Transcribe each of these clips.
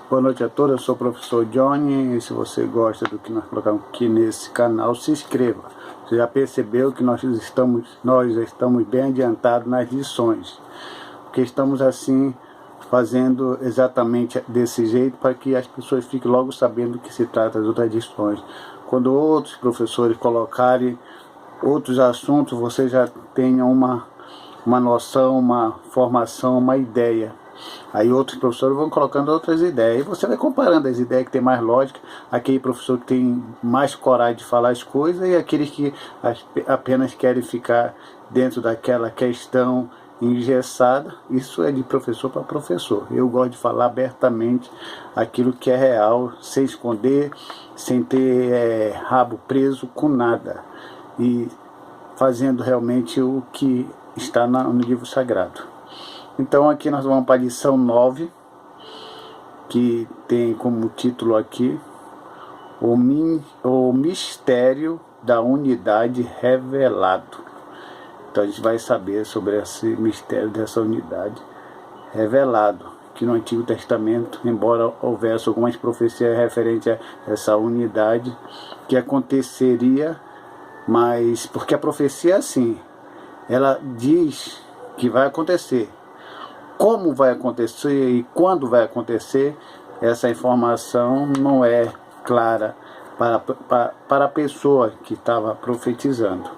Boa noite a todos, eu sou o professor Johnny e se você gosta do que nós colocamos aqui nesse canal, se inscreva. Você já percebeu que nós estamos bem adiantados nas lições, porque estamos assim fazendo exatamente desse jeito para que as pessoas fiquem logo sabendo do que se trata das outras lições. Quando outros professores colocarem outros assuntos, você já tenha uma noção, uma formação, uma ideia. Aí outros professores vão colocando outras ideias, e você vai comparando as ideias que tem mais lógica, aquele professor que tem mais coragem de falar as coisas e aqueles que apenas querem ficar dentro daquela questão engessada. Isso é de professor para professor. Eu gosto de falar abertamente aquilo que é real, sem esconder, sem ter rabo preso com nada, e fazendo realmente o que está no livro sagrado. Então aqui nós vamos para a lição 9, que tem como título aqui o mistério da unidade revelado. Então a gente vai saber sobre esse mistério dessa unidade revelado, que no Antigo Testamento, embora houvesse algumas profecias referentes a essa unidade que aconteceria, mas porque a profecia é assim, ela diz que vai acontecer. Como vai acontecer e quando vai acontecer, essa informação não é clara para a pessoa que estava profetizando.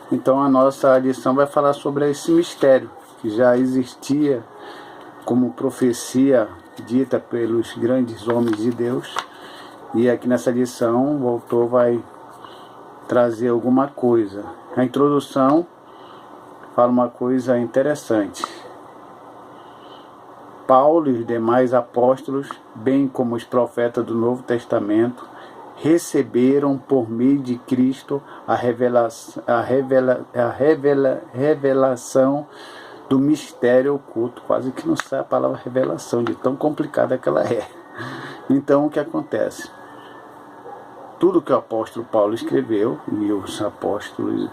Então a nossa lição vai falar sobre esse mistério que já existia como profecia dita pelos grandes homens de Deus. E aqui nessa lição o autor vai trazer alguma coisa. A introdução fala uma coisa interessante. Paulo e os demais apóstolos, bem como os profetas do Novo Testamento, receberam por meio de Cristo a revelação do mistério oculto. Quase que não sai a palavra revelação, de tão complicada que ela é. Então o que acontece? Tudo que o apóstolo Paulo escreveu, e os apóstolos,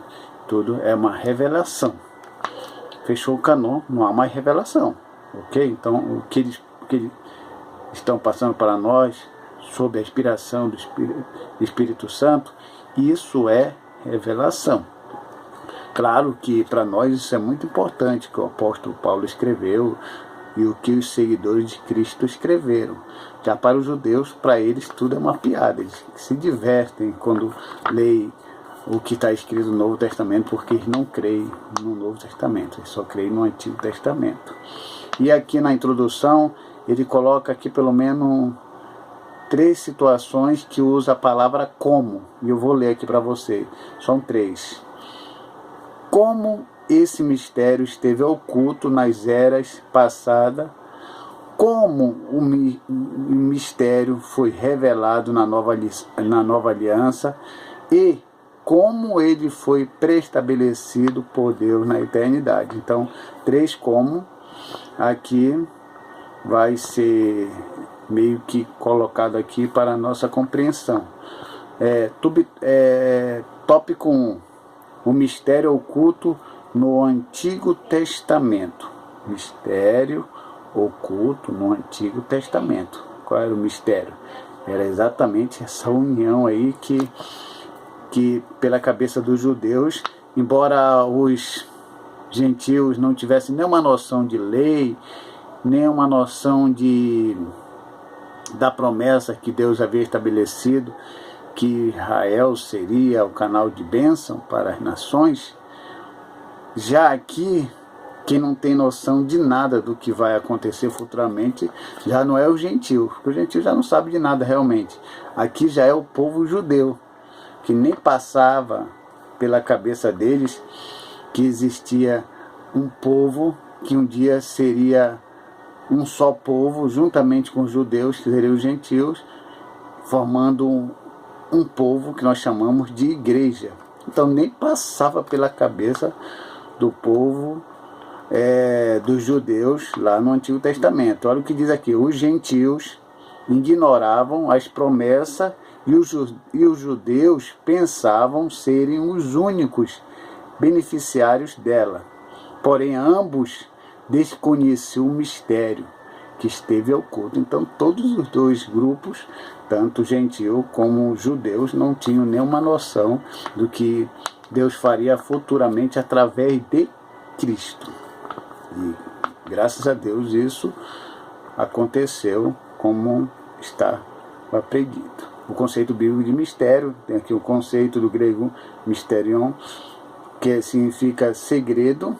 tudo é uma revelação. Fechou o canon, não há mais revelação. Ok? Então, o que eles estão passando para nós, sob a inspiração do Espírito Santo, isso é revelação. Claro que para nós isso é muito importante, que o apóstolo Paulo escreveu e o que os seguidores de Cristo escreveram. Já para os judeus, para eles tudo é uma piada, eles se divertem quando leem o que está escrito no Novo Testamento, porque eles não creem no Novo Testamento, eles só creem no Antigo Testamento. E aqui na introdução, ele coloca aqui pelo menos 3 situações que usa a palavra como, e eu vou ler aqui para vocês, são 3. Como esse mistério esteve oculto nas eras passadas, como o mistério foi revelado na nova aliança e como ele foi preestabelecido por Deus na eternidade. Então, 3 como aqui vai ser meio que colocado aqui para a nossa compreensão. Tópico 1. O mistério oculto no Antigo Testamento. Mistério oculto no Antigo Testamento. Qual era o mistério? Era exatamente essa união aí que pela cabeça dos judeus, embora os gentios não tivessem nenhuma noção de lei, nenhuma noção da promessa que Deus havia estabelecido, que Israel seria o canal de bênção para as nações. Já aqui, quem não tem noção de nada do que vai acontecer futuramente, já não é o gentio, porque o gentio já não sabe de nada realmente. Aqui já é o povo judeu, que nem passava pela cabeça deles que existia um povo que um dia seria um só povo, juntamente com os judeus, que seriam os gentios, formando um povo que nós chamamos de igreja. Então nem passava pela cabeça do povo dos judeus lá no Antigo Testamento. Olha o que diz aqui: os gentios ignoravam as promessas e os judeus pensavam serem os únicos beneficiários dela. Porém, ambos desconheciam o mistério que esteve oculto. Então todos os dois grupos, tanto gentil como judeus, não tinham nenhuma noção do que Deus faria futuramente através de Cristo. E graças a Deus isso aconteceu como está aprendido. O conceito bíblico de mistério, tem aqui o conceito do grego mysterion, que significa segredo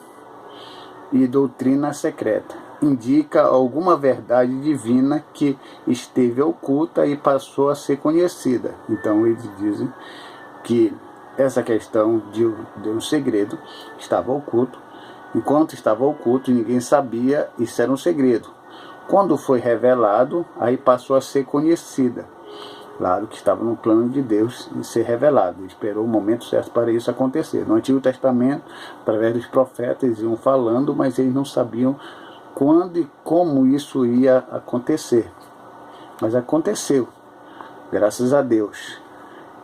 e doutrina secreta. Indica alguma verdade divina que esteve oculta e passou a ser conhecida. Então eles dizem que essa questão de um segredo estava oculto. Enquanto estava oculto, ninguém sabia, isso era um segredo. Quando foi revelado, aí passou a ser conhecida. Claro que estava no plano de Deus em ser revelado. Ele esperou o momento certo para isso acontecer. No Antigo Testamento, através dos profetas, eles iam falando, mas eles não sabiam quando e como isso ia acontecer. Mas aconteceu, graças a Deus.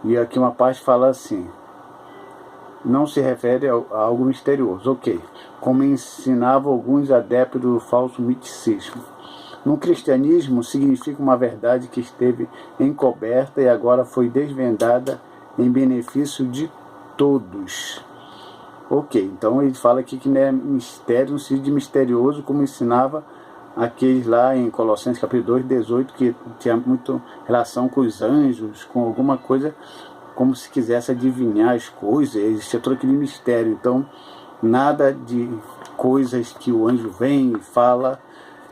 E aqui uma parte fala assim: não se refere a algo misterioso, ok, como ensinavam alguns adeptos do falso misticismo. No cristianismo, significa uma verdade que esteve encoberta e agora foi desvendada em benefício de todos. Ok, então ele fala aqui que não é mistério, no sentido de misterioso, como ensinava aqueles lá em Colossenses capítulo 2, 18, que tinha muito relação com os anjos, com alguma coisa, como se quisesse adivinhar as coisas, existia todo aquele mistério. Então, nada de coisas que o anjo vem e fala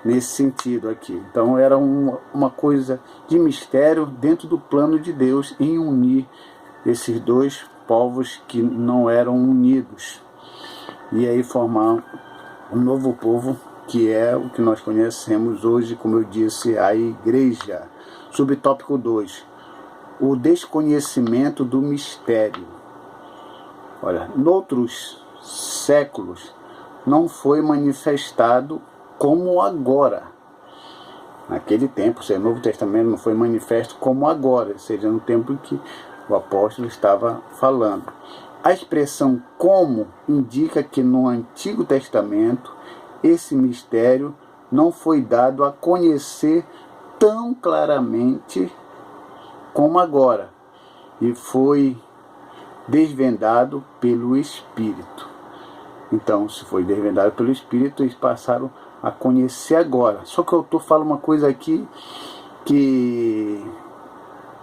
nesse sentido aqui. Então era uma coisa de mistério dentro do plano de Deus em unir esses dois povos que não eram unidos, e aí formar um novo povo, que é o que nós conhecemos hoje, como eu disse, a igreja. Subtópico 2, o desconhecimento do mistério. Olha, noutros séculos não foi manifestado como agora. Naquele tempo, o Novo Testamento não foi manifesto como agora, ou seja, no tempo em que o apóstolo estava falando. A expressão como indica que no Antigo Testamento esse mistério não foi dado a conhecer tão claramente como agora, e foi desvendado pelo Espírito. Então, se foi desvendado pelo Espírito, eles passaram a conhecer agora. Só que eu falo uma coisa aqui que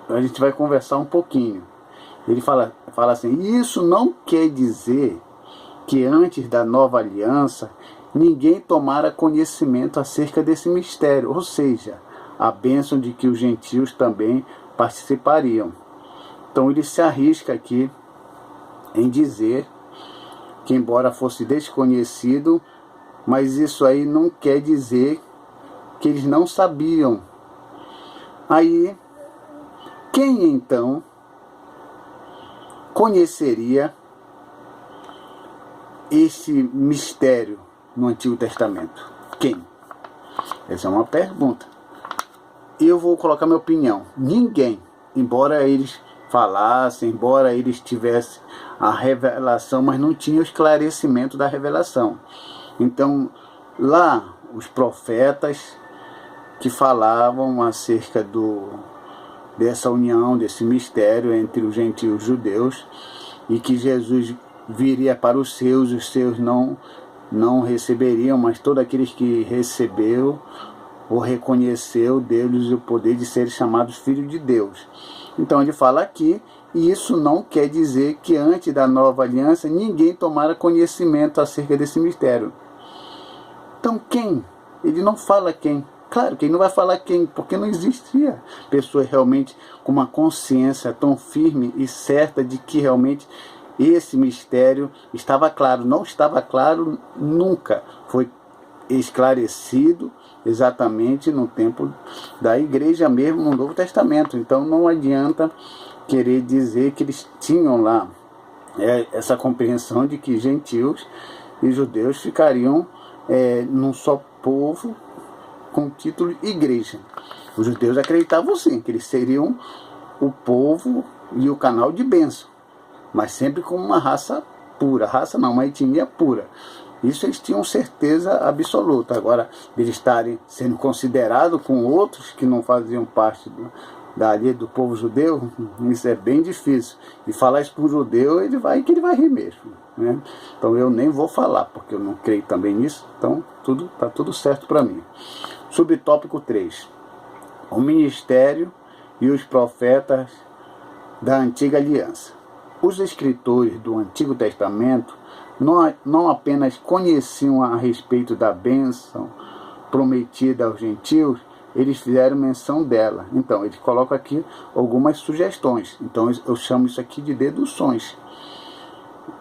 a gente vai conversar um pouquinho. Ele fala assim: isso não quer dizer que antes da nova aliança ninguém tomara conhecimento acerca desse mistério, ou seja, a bênção de que os gentios também participariam. Então ele se arrisca aqui em dizer que, embora fosse desconhecido, mas isso aí não quer dizer que eles não sabiam. Aí, quem então conheceria esse mistério no Antigo Testamento? Quem? Essa é uma pergunta. Eu vou colocar minha opinião. Ninguém. Embora eles falassem, embora eles tivessem a revelação, mas não tinham o esclarecimento da revelação. Então, lá, os profetas que falavam acerca dessa união, desse mistério entre os gentios e os judeus, e que Jesus viria para os seus não receberiam, mas todos aqueles que recebeu ou reconheceu, deu-lhes o poder de serem chamados filhos de Deus. Então ele fala aqui, e isso não quer dizer que antes da nova aliança ninguém tomara conhecimento acerca desse mistério. Então quem? Ele não fala quem. Claro que ele não vai falar quem, porque não existia pessoa realmente com uma consciência tão firme e certa de que realmente esse mistério estava claro. Não estava claro nunca. Foi esclarecido exatamente no tempo da igreja mesmo, no Novo Testamento. Então não adianta querer dizer que eles tinham lá essa compreensão de que gentios e judeus ficariam num só povo com título igreja. Os judeus acreditavam sim, que eles seriam o povo e o canal de bênção, mas sempre como uma raça pura, raça não, uma etnia pura. Isso eles tinham certeza absoluta. Agora, eles estarem sendo considerados com outros que não faziam parte do povo judeu, isso é bem difícil. E falar isso para um judeu, ele vai rir mesmo, né? Então eu nem vou falar, porque eu não creio também nisso. Então tá tudo certo para mim. Subtópico 3. O ministério e os profetas da antiga aliança. Os escritores do Antigo Testamento não apenas conheciam a respeito da bênção prometida aos gentios, eles fizeram menção dela. Então, ele coloca aqui algumas sugestões. Então, eu chamo isso aqui de deduções.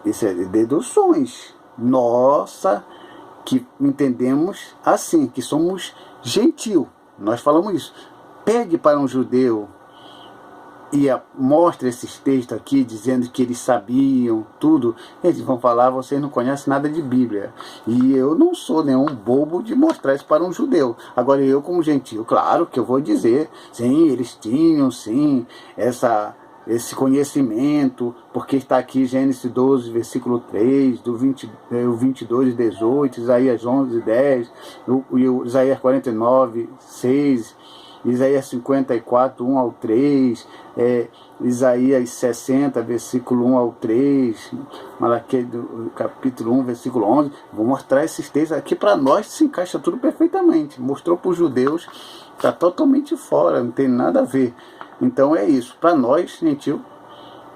Isso é deduções. Nossa, que entendemos assim, que somos gentil. Nós falamos isso. Pegue para um judeu e mostra esses textos aqui dizendo que eles sabiam tudo, eles vão falar: vocês não conhecem nada de Bíblia. E eu não sou nenhum bobo de mostrar isso para um judeu. Agora eu, como gentil, claro que eu vou dizer, sim, eles tinham sim esse conhecimento, porque está aqui Gênesis 12, versículo 3, do 22, 18, Isaías 11, 10, Isaías 49, 6, Isaías 54, 1 ao 3, Isaías 60, versículo 1 ao 3, Malaquias capítulo 1, versículo 11. Vou mostrar esses textos aqui para nós, se encaixa tudo perfeitamente. Mostrou para os judeus, está totalmente fora, não tem nada a ver. Então é isso, para nós, gentil,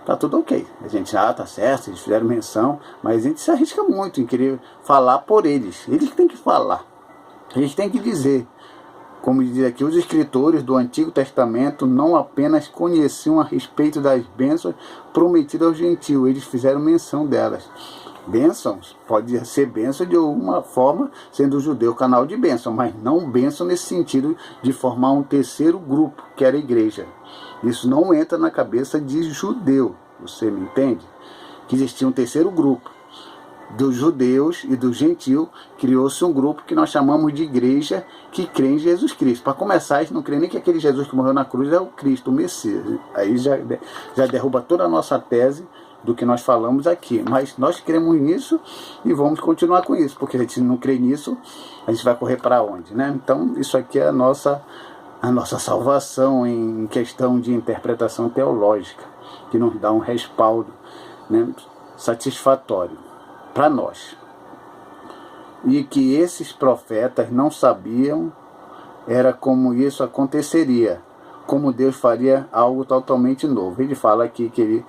tá tudo ok. A gente, tá certo, eles fizeram menção, mas a gente se arrisca muito em querer falar por eles. Eles que têm que falar, eles têm que dizer. Como diz aqui, os escritores do Antigo Testamento não apenas conheciam a respeito das bênçãos prometidas aos gentios, eles fizeram menção delas. Bênçãos, pode ser bênção de alguma forma, sendo o judeu canal de bênção, mas não bênção nesse sentido de formar um terceiro grupo, que era a igreja. Isso não entra na cabeça de judeu, você me entende? Que existia um terceiro grupo. Dos judeus e do gentil, criou-se um grupo que nós chamamos de igreja, que crê em Jesus Cristo. Para começar, eles não creem nem que aquele Jesus que morreu na cruz é o Cristo, o Messias. Aí já derruba toda a nossa tese do que nós falamos aqui. Mas nós cremos nisso e vamos continuar com isso, porque a gente não crê nisso, a gente vai correr para onde, né? Então, isso aqui é a nossa salvação em questão de interpretação teológica, que nos dá um respaldo, né, satisfatório para nós. E que esses profetas não sabiam era como isso aconteceria, como Deus faria algo totalmente novo. Ele fala aqui que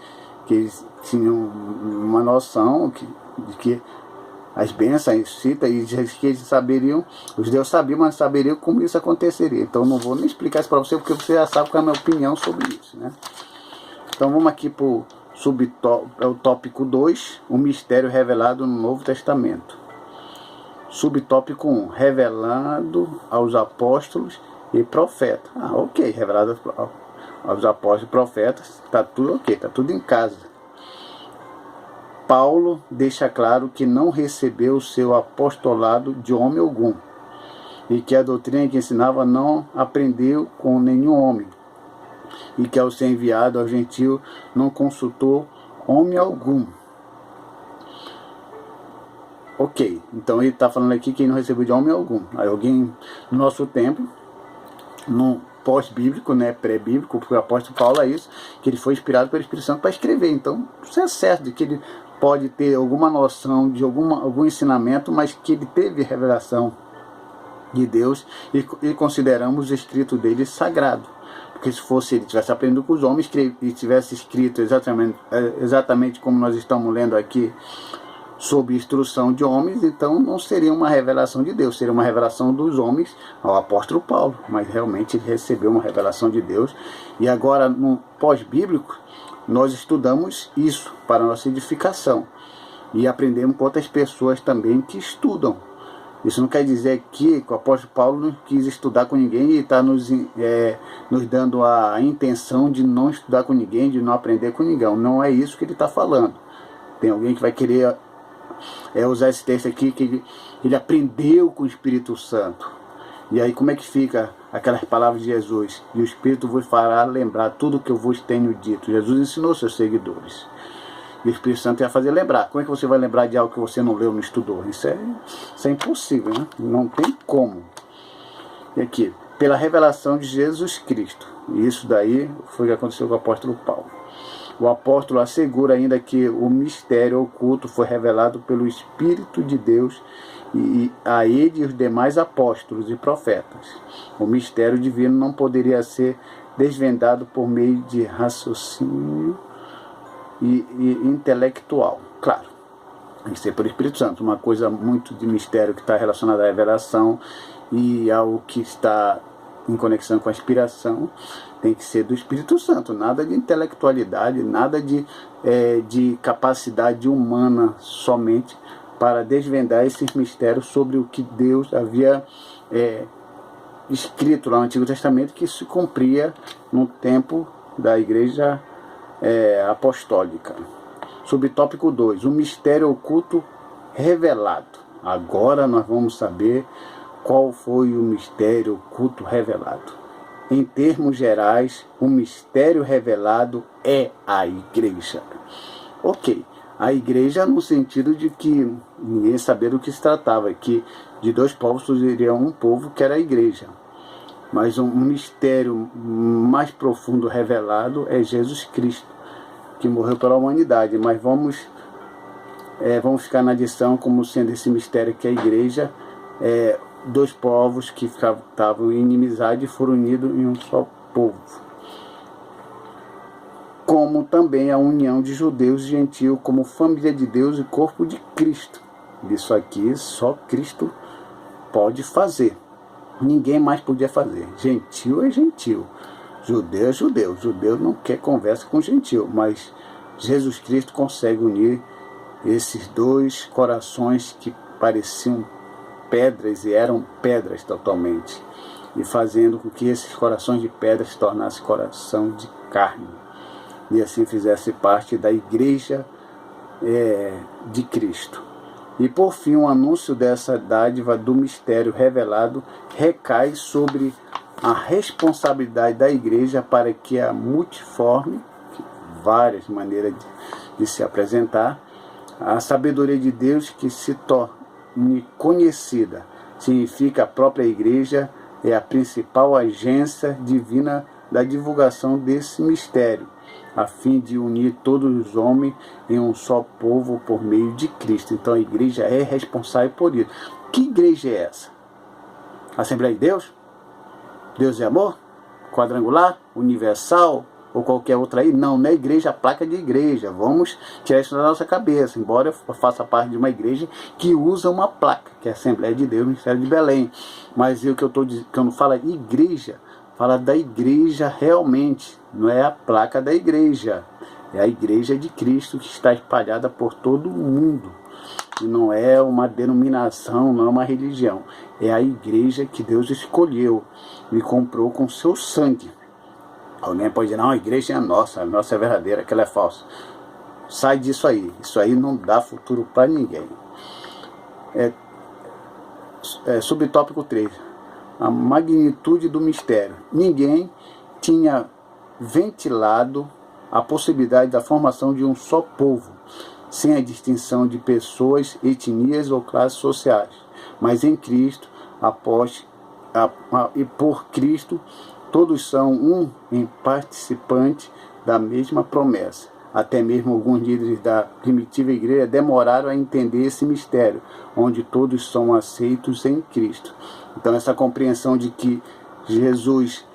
eles tinham uma noção de que as bênçãos, cita, e diz que eles saberiam, os deuses sabiam, mas saberiam como isso aconteceria. Então não vou nem explicar isso para você, porque você já sabe qual é a minha opinião sobre isso, né? Então vamos aqui para o tópico 2, o mistério revelado no Novo Testamento. Subtópico 1, revelado aos apóstolos e profetas. Ok, revelado aos apóstolos e profetas, está tudo ok, está tudo em casa. Paulo deixa claro que não recebeu o seu apostolado de homem algum, e que a doutrina que ensinava não aprendeu com nenhum homem, e que ao ser enviado ao gentio não consultou homem algum. Ok, então ele está falando aqui que não recebeu de homem algum. Aí alguém no nosso tempo, no pós-bíblico, né, pré-bíblico, porque o apóstolo Paulo é isso, que ele foi inspirado pelo Espírito Santo para escrever. Então isso é certo, de que ele pode ter alguma noção de algum ensinamento, mas que ele teve revelação de Deus e consideramos o escrito dele sagrado. Porque se fosse ele tivesse aprendido com os homens e tivesse escrito exatamente como nós estamos lendo aqui, sob instrução de homens, então não seria uma revelação de Deus, seria uma revelação dos homens ao apóstolo Paulo, mas realmente ele recebeu uma revelação de Deus. E agora no pós-bíblico nós estudamos isso para nossa edificação e aprendemos com outras pessoas também que estudam. Isso não quer dizer que o apóstolo Paulo não quis estudar com ninguém e está nos dando a intenção de não estudar com ninguém, de não aprender com ninguém. Não é isso que ele está falando. Tem alguém que vai querer usar esse texto aqui, que ele aprendeu com o Espírito Santo. E aí como é que fica aquelas palavras de Jesus? E o Espírito vos fará lembrar tudo o que eu vos tenho dito. Jesus ensinou seus seguidores. E o Espírito Santo ia fazer lembrar. Como é que você vai lembrar de algo que você não leu, não estudou? Isso é impossível, né? Não tem como. E aqui, pela revelação de Jesus Cristo. E isso daí foi o que aconteceu com o apóstolo Paulo. O apóstolo assegura ainda que o mistério oculto foi revelado pelo Espírito de Deus e a ele e os demais apóstolos e profetas. O mistério divino não poderia ser desvendado por meio de raciocínio e intelectual. Claro, tem que ser pelo Espírito Santo. Uma coisa muito de mistério que está relacionada à revelação e ao que está em conexão com a inspiração tem que ser do Espírito Santo. Nada de intelectualidade, nada de capacidade humana somente para desvendar esses mistérios sobre o que Deus havia escrito lá no Antigo Testamento, que se cumpria no tempo da igreja apostólica. Subtópico 2, o mistério oculto revelado. Agora nós vamos saber qual foi o mistério oculto revelado. Em termos gerais, o mistério revelado é a igreja. Ok, a igreja no sentido de que ninguém sabia do que se tratava, que de dois povos surgiria um povo que era a igreja. Mas um mistério mais profundo revelado é Jesus Cristo, que morreu pela humanidade. Mas vamos ficar na adição como sendo esse mistério que a igreja dois povos que estavam em inimizade foram unidos em um só povo. Como também a união de judeus e gentios como família de Deus e corpo de Cristo. Isso aqui só Cristo pode fazer. Ninguém mais podia fazer. Gentil é gentil. Judeu é judeu. Judeu não quer conversa com gentil. Mas Jesus Cristo consegue unir esses dois corações que pareciam pedras e eram pedras totalmente, e fazendo com que esses corações de pedra se tornassem coração de carne, e assim fizesse parte da igreja de Cristo. E por fim, o anúncio dessa dádiva do mistério revelado recai sobre a responsabilidade da igreja para que a multiforme, várias maneiras de se apresentar, a sabedoria de Deus que se torne conhecida, significa a própria igreja é a principal agência divina da divulgação desse mistério, a fim de unir todos os homens em um só povo por meio de Cristo. Então a igreja é responsável por isso. Que igreja é essa? Assembleia de Deus? Deus é amor? Quadrangular? Universal? Ou qualquer outra aí? Não, não é igreja, a placa de igreja. Vamos tirar isso da nossa cabeça. Embora eu faça parte de uma igreja que usa uma placa, que é a Assembleia de Deus, Ministério de Belém. Mas o que eu estou dizendo, quando fala igreja, fala da igreja realmente. Não é a placa da igreja. É a igreja de Cristo que está espalhada por todo o mundo. E não é uma denominação, não é uma religião. É a igreja que Deus escolheu e comprou com seu sangue. Alguém pode dizer, não, a igreja é a nossa é verdadeira, aquela é falsa. Sai disso aí. Isso aí não dá futuro para ninguém. Subtópico 3. A magnitude do mistério. Ninguém tinha ventilado a possibilidade da formação de um só povo, sem a distinção de pessoas, etnias ou classes sociais. Mas em Cristo, e por Cristo, todos são um em participante da mesma promessa. Até mesmo alguns líderes da primitiva igreja demoraram a entender esse mistério, onde todos são aceitos em Cristo. Então essa compreensão de que Jesus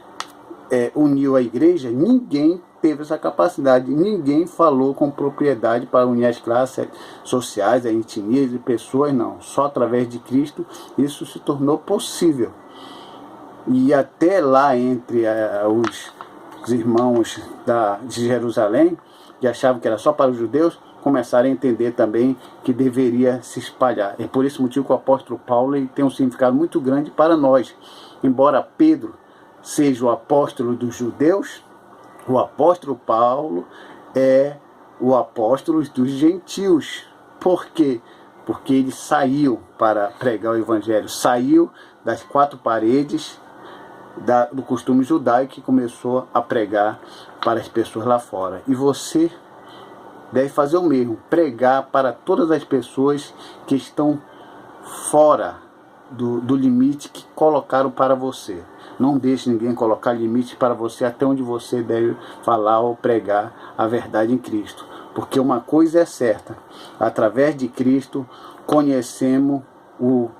uniu a igreja, ninguém teve essa capacidade, ninguém falou com propriedade para unir as classes sociais, as etnias e pessoas, não. Só através de Cristo isso se tornou possível. E até lá entre os irmãos de Jerusalém, que achavam que era só para os judeus, começaram a entender também que deveria se espalhar. É por esse motivo que o apóstolo Paulo tem um significado muito grande para nós. Embora Pedro seja o apóstolo dos judeus, o apóstolo Paulo é o apóstolo dos gentios. Por quê? Porque ele saiu para pregar o evangelho, saiu das quatro paredes do costume judaico e começou a pregar para as pessoas lá fora. E você deve fazer o mesmo, pregar para todas as pessoas que estão fora do limite que colocaram para você. Não deixe ninguém colocar limite para você até onde você deve falar ou pregar a verdade em Cristo. Porque uma coisa é certa, através de Cristo conhecemos o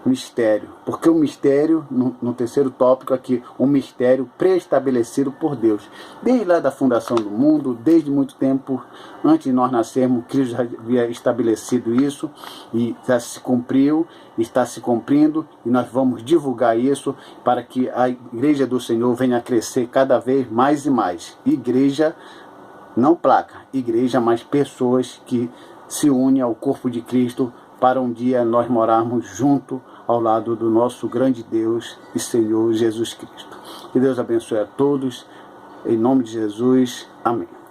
mistério. Porque o mistério, no terceiro tópico aqui, o mistério pré-estabelecido por Deus. Desde lá da fundação do mundo, desde muito tempo, antes de nós nascermos, Cristo já havia estabelecido isso, e já se cumpriu, está se cumprindo, e nós vamos divulgar isso para que a igreja do Senhor venha a crescer cada vez mais e mais. Igreja, não placa, igreja, mas pessoas que se unem ao corpo de Cristo para um dia nós morarmos junto ao lado do nosso grande Deus e Senhor Jesus Cristo. Que Deus abençoe a todos, em nome de Jesus, amém.